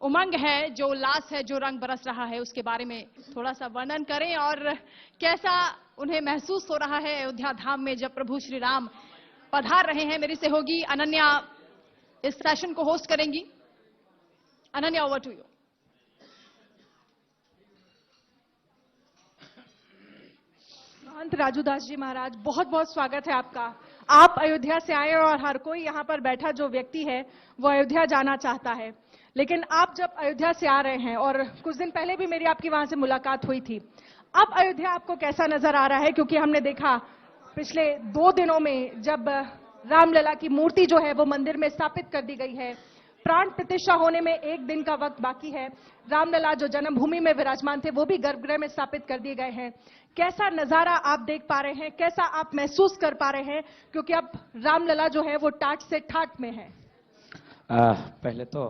उमंग है, जो उल्लास है, जो रंग बरस रहा है, उसके बारे में थोड़ा सा वर्णन करें और कैसा उन्हें महसूस हो रहा है अयोध्या धाम में जब प्रभु श्री राम पधार रहे हैं। मेरी सहयोगी अनन्या इस सेशन को होस्ट करेंगी। Ananya, over to you. Mahant Rajudas ji Maharaj, बहुत बहुत स्वागत है आपका। आप अयोध्या से आए और हर कोई यहाँ पर बैठा जो व्यक्ति है वो अयोध्या जाना चाहता है, लेकिन आप जब अयोध्या से आ रहे हैं और कुछ दिन पहले भी मेरी आपकी वहां से मुलाकात हुई थी, अब अयोध्या आपको कैसा नजर आ रहा है? क्योंकि हमने देखा पिछले 2 दिनों में जब रामलला की मूर्ति जो है वो मंदिर में स्थापित कर दी गई है, प्राण प्रतिष्ठा होने में 1 दिन का वक्त बाकी है, रामलला जो जन्मभूमि में विराजमान थे वो भी गर्भगृह में स्थापित कर दिए गए हैं। कैसा नजारा आप देख पा रहे हैं, कैसा आप महसूस कर पा रहे हैं, क्योंकि अब रामलला जो है वो टाट से ठाट में है? पहले तो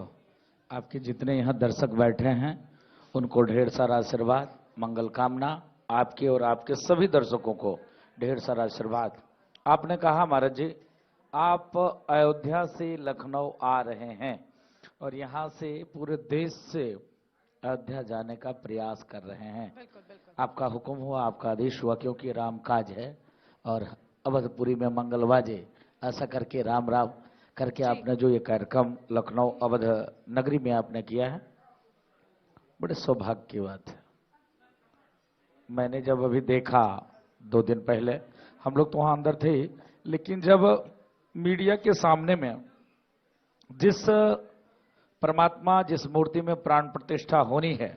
आपके जितने यहाँ दर्शक बैठे हैं उनको ढेर सारा आशीर्वाद, मंगल कामना। आपके और आपके सभी दर्शकों को ढेर सारा आशीर्वाद। आपने कहा महाराज जी, आप अयोध्या से लखनऊ आ रहे हैं और यहाँ से पूरे देश से अयोध्या जाने का प्रयास कर रहे हैं। बिल्कुल बिल्कुल। आपका हुक्म हुआ, आपका आदेश हुआ, क्योंकि राम काज है और अवधपुरी में मंगल बाजे, ऐसा करके राम राम करके आपने जो ये कार्यक्रम लखनऊ अवध नगरी में आपने किया है, बड़े सौभाग्य की बात है। मैंने जब अभी देखा 2 दिन पहले, हम लोग तो वहां अंदर थे, लेकिन जब मीडिया के सामने में जिस परमात्मा, जिस मूर्ति में प्राण प्रतिष्ठा होनी है,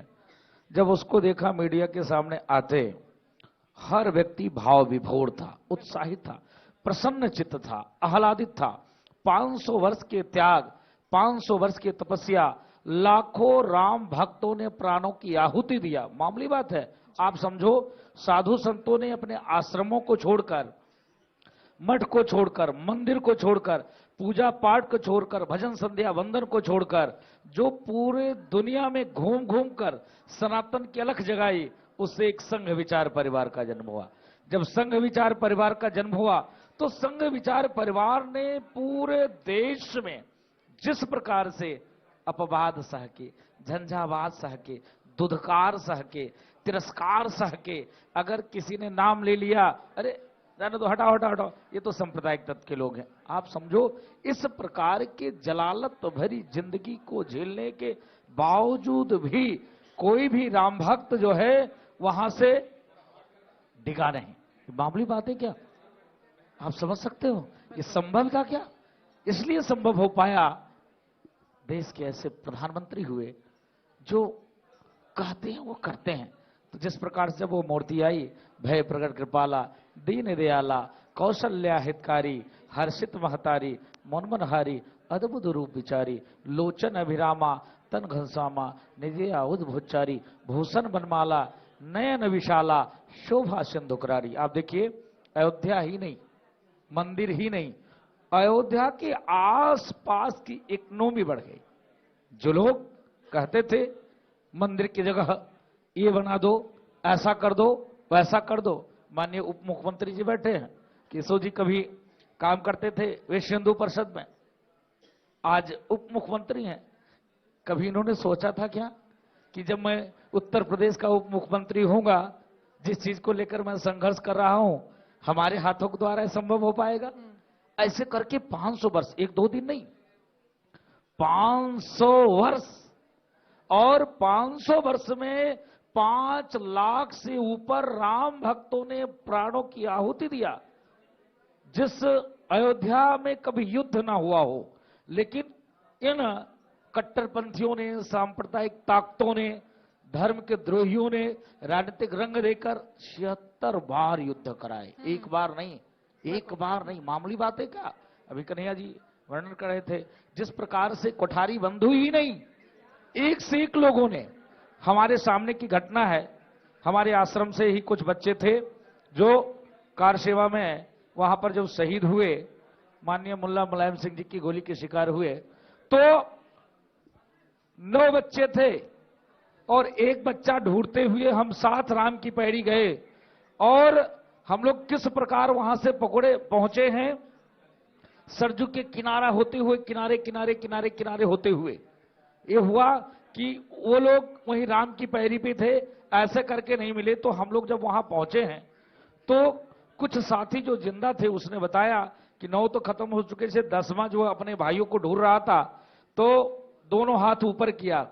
जब उसको देखा मीडिया के सामने आते, हर व्यक्ति भाव विभोर था, उत्साहित था, प्रसन्न चित्त था, आह्लादित था। 500 वर्ष के त्याग, 500 वर्ष की तपस्या, लाखों राम भक्तों ने प्राणों की आहुति दिया। मामूली बात है, आप समझो, साधु संतों ने अपने आश्रमों को छोड़कर, मठ को छोड़कर, मंदिर को छोड़कर, पूजा पाठ को छोड़कर, भजन संध्या वंदन को छोड़कर, जो पूरे दुनिया में घूम घूम कर सनातन की अलख जगाई, उससे एक संघ विचार परिवार का जन्म हुआ। जब संघ विचार परिवार का जन्म हुआ तो संघ विचार परिवार ने पूरे देश में जिस प्रकार से अपवाद सह के, झंझावात सह के, दुधकार सह के, तिरस्कार सह के, अगर किसी ने नाम ले लिया, अरे रहने दो, हटाओ हटाओ हटाओ, ये तो सांप्रदायिक तत्व के लोग हैं। आप समझो, इस प्रकार के जलालत भरी जिंदगी को झेलने के बावजूद भी कोई भी राम भक्त जो है वहां से डिगा नहीं। मामूली बात है क्या? आप समझ सकते हो ये संभव था क्या? इसलिए संभव हो पाया, देश के ऐसे प्रधानमंत्री हुए जो कहते हैं वो करते हैं। तो जिस प्रकार से जब वो मूर्ति आई, भय प्रगट कृपाला, दीन दयाला, कौशल्या हितकारी, हर्षित महतारी, मनमनहारी, अद्भुत रूप विचारी, लोचन अभिरामा, तन घनश्यामा, निजे आउद भुच्चारी, भूषण बनमाला, नयन विशाला, शोभा सिंधुकरारी। आप देखिए, अयोध्या ही नहीं, मंदिर ही नहीं, अयोध्या के आस पास की इकोनॉमी बढ़ गई। जो लोग कहते थे मंदिर की जगह ये बना दो, ऐसा कर दो, वैसा कर दो, माननीय उप मुख्यमंत्री जी बैठे हैं, केशव जी कभी काम करते थे विश्व हिंदू परिषद में, आज उप मुख्यमंत्री हैं। कभी इन्होंने सोचा था क्या कि जब मैं उत्तर प्रदेश का उप मुख्यमंत्री होऊंगा, जिस चीज को लेकर मैं संघर्ष कर रहा हूं, हमारे हाथों के द्वारा संभव हो पाएगा? ऐसे करके 500 वर्ष, 1-2 दिन नहीं, 500 वर्ष, और 500 वर्ष में 5 लाख से ऊपर राम भक्तों ने प्राणों की आहुति दिया। जिस अयोध्या में कभी युद्ध ना हुआ हो, लेकिन इन कट्टरपंथियों ने, सांप्रदायिक ताकतों ने, धर्म के द्रोहियों ने राजनीतिक रंग देकर 76 बार युद्ध कराए। एक बार नहीं, एक बार नहीं, मामूली बात है क्या? अभी कन्हैया जी वर्णन कर रहे थे, जिस प्रकार से कोठारी बंधु ही नहीं, एक से एक लोगों ने, हमारे सामने की घटना है, हमारे आश्रम से ही कुछ बच्चे थे जो कार सेवा में वहां पर जब शहीद हुए, माननीय मुल्ला मुलायम सिंह जी की गोली के शिकार हुए, तो 9 बच्चे थे और एक बच्चा ढूंढते हुए हम साथ राम की पैड़ी गए, और हम लोग किस प्रकार वहां से पकड़े पहुंचे हैं, सरजू के किनारा होते हुए, किनारे किनारे किनारे किनारे होते हुए ये हुआ कि वो लोग वहीं राम की पैरी पे थे, ऐसे करके नहीं मिले। तो हम लोग जब वहां पहुंचे हैं तो कुछ साथी जो जिंदा थे उसने बताया कि 9 तो खत्म हो चुके थे, 10वां जो अपने भाइयों को ढूंढ रहा था तो दोनों हाथ ऊपर किया,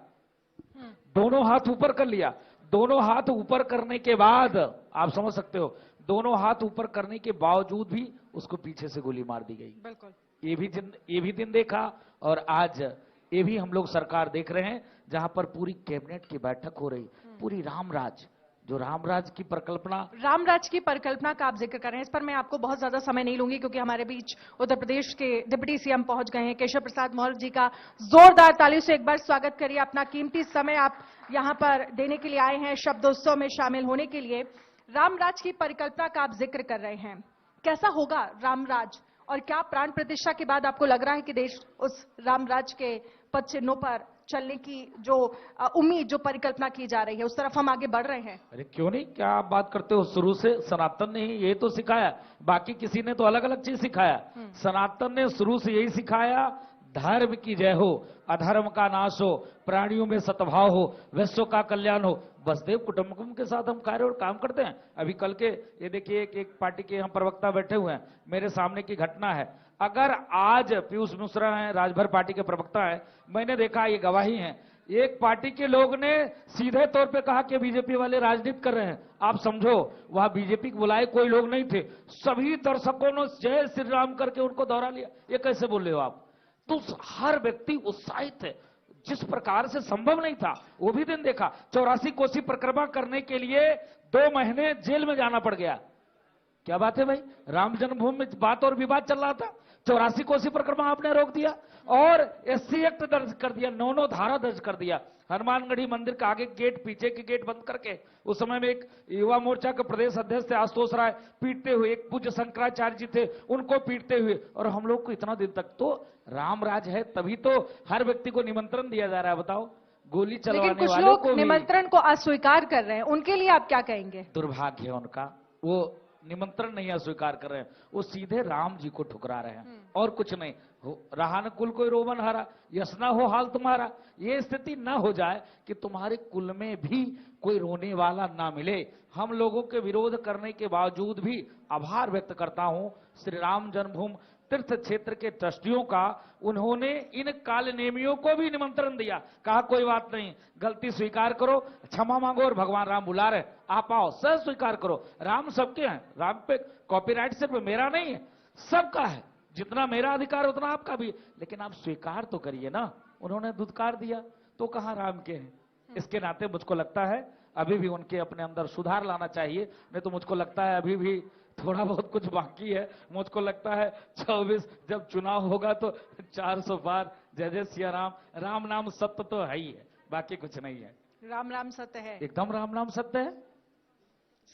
दोनों हाथ ऊपर कर लिया। दोनों हाथ ऊपर करने के बाद आप समझ सकते हो, दोनों हाथ ऊपर करने के बावजूद भी उसको पीछे से गोली मार दी गई। बिल्कुल। ये भी दिन देखा और आज ये भी हम लोग सरकार देख रहे हैं जहां पर पूरी कैबिनेट की बैठक हो रही, पूरी रामराज, जो रामराज की परिकल्पना, रामराज की परिकल्पना का आप जिक्र कर रहे हैं, इस पर मैं आपको बहुत ज्यादा समय नहीं लूंगी क्योंकि हमारे बीच उत्तर प्रदेश के डिप्टी सीएम पहुंच गए हैं। केशव प्रसाद मौर्य जी का जोरदार तालियों से एक बार स्वागत करिए। अपना कीमती समय आप यहां पर देने के लिए आए हैं, शब्दोत्सव में शामिल होने के लिए। रामराज की परिकल्पना का आप जिक्र कर रहे हैं, कैसा होगा रामराज, और क्या प्राण प्रतिष्ठा के बाद आपको लग रहा है कि देश उस रामराज के पद चिन्हों पर चलने की जो उम्मीद, जो परिकल्पना की जा रही है, उस तरफ हम आगे बढ़ रहे हैं? अरे क्यों नहीं, क्या आप बात करते हो। शुरू से सनातन ने ही ये तो सिखाया, बाकी किसी ने तो अलग अलग चीज सिखाया। सनातन ने शुरू से यही सिखाया, धर्म की जय हो, अधर्म का नाश हो, प्राणियों में सद्भाव हो, विश्व का कल्याण हो। वसुदेव कुटुंबकम के साथ हम कार्य और काम करते हैं। अभी कल के ये देखिए एक पार्टी के हम प्रवक्ता बैठे हुए हैं, मेरे सामने की घटना है। अगर आज पीयूष मिश्रा हैं, राजभर पार्टी के प्रवक्ता हैं, मैंने देखा, ये गवाही है, एक पार्टी के लोग ने सीधे तौर पे कहा कि बीजेपी वाले राजनीति कर रहे हैं। आप समझो, वहां बीजेपी के बुलाए कोई लोग नहीं थे, सभी दर्शकों ने जय श्री राम करके उनको दोहरा लिया। ये कैसे बोल रहे हो आप? तो हर व्यक्ति उत्साहित है, जिस प्रकार से संभव नहीं था वो भी दिन देखा। 84 कोसी परिक्रमा करने के लिए 2 महीने जेल में जाना पड़ गया। क्या बात है भाई, राम जन्मभूमि में बात और विवाद चल रहा था, 84 कोसी परिक्रमा आपने रोक दिया और SC एक्ट दर्ज कर दिया, 9 धारा दर्ज कर दिया। हनुमानगढ़ी मंदिर का आगे गेट, पीछे के गेट बंद करके, उस समय में एक युवा मोर्चा के प्रदेश अध्यक्ष थे आशुतोष राय, पीटते हुए, एक पूज्य शंकराचार्य जी थे उनको पीटते हुए, और हम लोग को इतना दिन तक। तो रामराज है, तभी तो हर व्यक्ति को निमंत्रण दिया जा रहा है। बताओ, गोली चलवाने लेकिन कुछ वालों लोग को भी निमंत्रण को अस्वीकार कर रहे हैं, उनके लिए आप क्या कहेंगे? दुर्भाग्य है उनका, वो निमंत्रण नहीं अस्वीकार कर रहे हैं, वो सीधे राम जी को ठुकरा रहे हैं और कुछ नहीं। रहा न कुल कोई रोमन हारा, यस ना हो हाल तुम्हारा। ये स्थिति ना हो जाए कि तुम्हारे कुल में भी कोई रोने वाला ना मिले। हम लोगों के विरोध करने के बावजूद भी आभार व्यक्त करता हूं श्री राम जन्मभूमि तीर्थ क्षेत्र के ट्रस्टियों का। उन्होंने इन कालनेमियों को भी निमंत्रण दिया, कहा कोई बात नहीं, गलती स्वीकार करो, क्षमा मांगो, और भगवान राम बुला रहे, आप आओ, सह स्वीकार करो। राम सबके हैं, राम पे कॉपीराइट सिर्फ मेरा नहीं है, सबका है। जितना मेरा अधिकार उतना आपका भी, लेकिन आप स्वीकार तो करिए ना। उन्होंने धुतकार दिया तो कहां राम के हैं। इसके नाते मुझको लगता है अभी भी उनके अपने अंदर सुधार लाना चाहिए, नहीं तो मुझको लगता है अभी भी थोड़ा बहुत कुछ बाकी है। मुझको लगता है 24 जब चुनाव होगा तो 400 पार। जय जय सिया राम। राम नाम सत्य तो है ही है, बाकी कुछ नहीं है। राम नाम सत्य है, एकदम राम नाम सत्य है।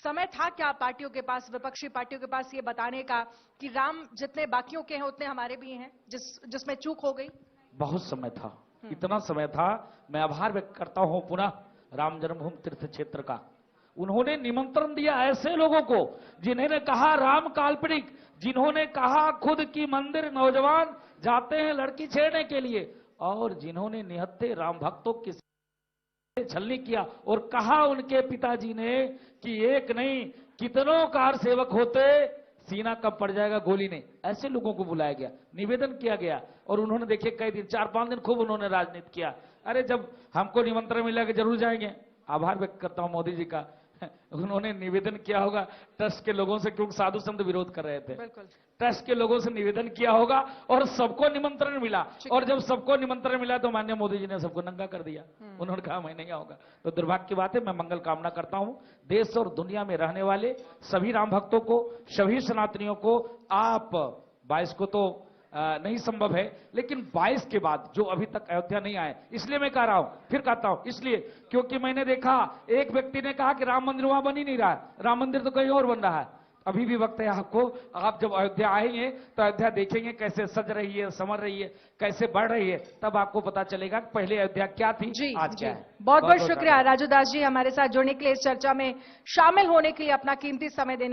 समय था क्या पार्टियों के पास, विपक्षी पार्टियों के पास, ये बताने का कि राम जितने बाकियों के हैं उतने हमारे भी हैं, जिसमें चूक हो गई? बहुत समय था, इतना समय था। मैं आभार व्यक्त करता हूं पुनः राम जन्मभूमि तीर्थ क्षेत्र का। उन्होंने निमंत्रण दिया ऐसे लोगों को जिन्होंने कहा राम काल्पनिक, जिन्होंने कहा खुद की मंदिर नौजवान जाते हैं लड़की छेड़ने के लिए, और जिन्होंने निहत्थे राम भक्तों की छलनी किया और कहा उनके पिताजी ने कि एक नहीं कितनों कार सेवक होते, सीना कब पड़ जाएगा गोली ने। ऐसे लोगों को बुलाया गया, निवेदन किया गया, और उन्होंने देखिए कई दिन, 4-5 दिन खूब उन्होंने राजनीति किया। अरे जब हमको निमंत्रण मिला कि जरूर जाएंगे। आभार व्यक्त करता हूं मोदी जी का, उन्होंने निवेदन किया होगा ट्रस्ट के लोगों से, क्योंकि साधु संत विरोध कर रहे थे, ट्रस्ट के लोगों से निवेदन किया होगा और सबको निमंत्रण मिला। और जब सबको निमंत्रण मिला तो माननीय मोदी जी ने सबको नंगा कर दिया। उन्होंने कहा मैं नहीं आऊंगा। तो दुर्भाग्य की बात है। मैं मंगल कामना करता हूं देश और दुनिया में रहने वाले सभी राम भक्तों को, सभी सनातनियों को। आप 22 को तो नहीं संभव है, लेकिन 22 के बाद जो अभी तक अयोध्या नहीं आए, इसलिए मैं कह रहा हूं, फिर कहता हूं, इसलिए क्योंकि मैंने देखा एक व्यक्ति ने कहा कि राम मंदिर वहां बन ही नहीं रहा है, राम मंदिर तो कहीं और बन रहा है। अभी भी वक्त है आपको, आप जब अयोध्या आएंगे तो अयोध्या देखेंगे कैसे सज रही है, संवर रही है, कैसे बढ़ रही है, तब आपको पता चलेगा कि पहले अयोध्या क्या थी, आज क्या है। बहुत बहुत शुक्रिया राजू दास जी, हमारे साथ जुड़ने के लिए, इस चर्चा में शामिल होने के लिए, अपना कीमती समय देने